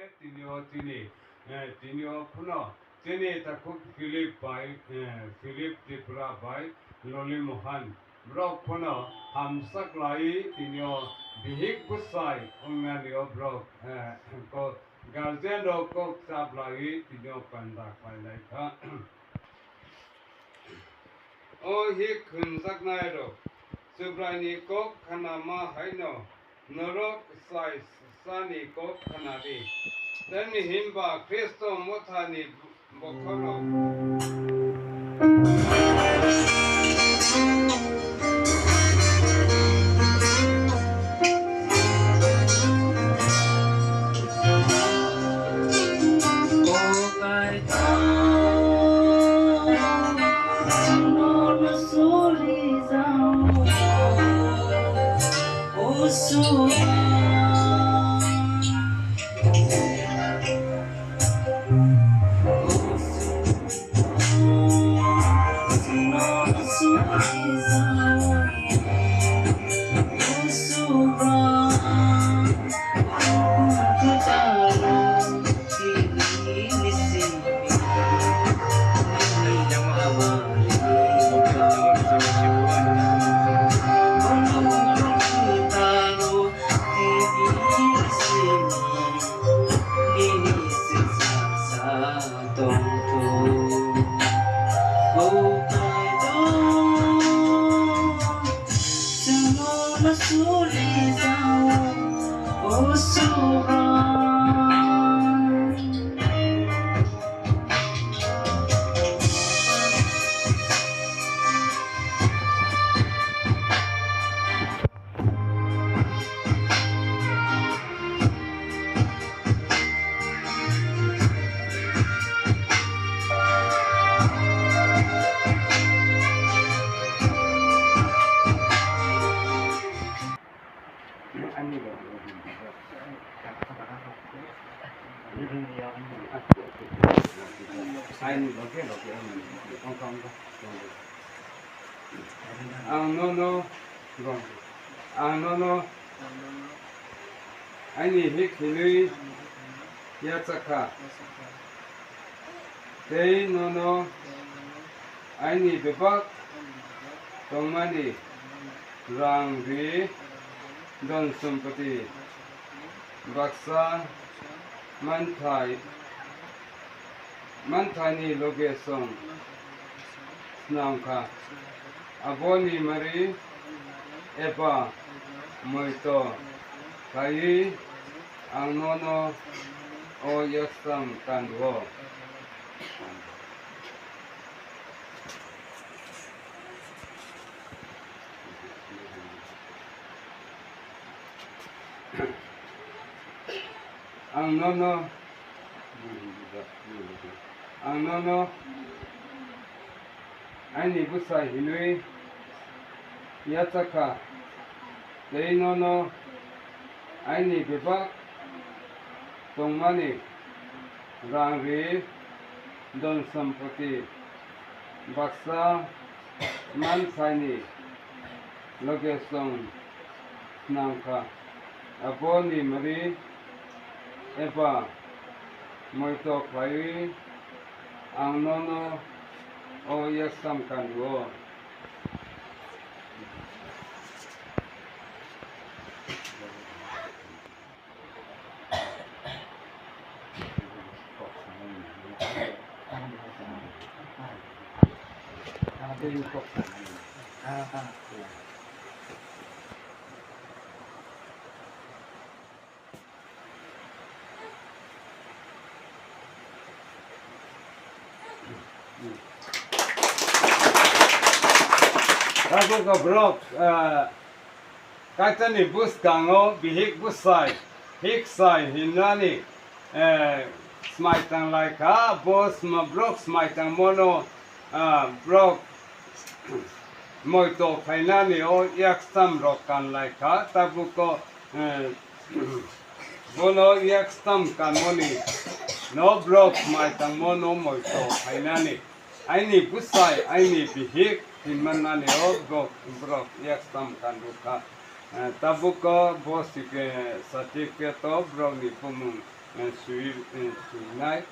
tinyo tinyo puno tini takuk Philip Tripura bai loli mohan brok puno hamsak lai tinyo bihik busai unganio brok ko garden ro kok sab lai tinyo panda kai lai ka o hi khunsak nai ro subrani kok khanama haino norok sai sani kok khanadi Dani himba Kristo mothani bokono. Anondo ani hikili yatsaka tei nono ani bebak tongmani rangri don sumpati baksa manthani logesong snamka aboni mari epa moito kai anono o yasam kanwo Anono ani busai hinui yatsaka leinono ani bebak tongmani rangri don sampati baksa manthani logesong nangka aboni mari epa moito kai anono o yasam kanwo Aku ke blok kata ni bus kango bihik bus sai hik sai hinani smai tang lai ka bos ma blok smai tang mono blok moito kainani o yak stam rokan lai ka tabu ko mono yak stam kan moni no blok smai tang mono moito kainani aini busai aini bihik Himmanani o brok yak stam kan duka tabu ko bos ke certificate o brok ni pumun suinay.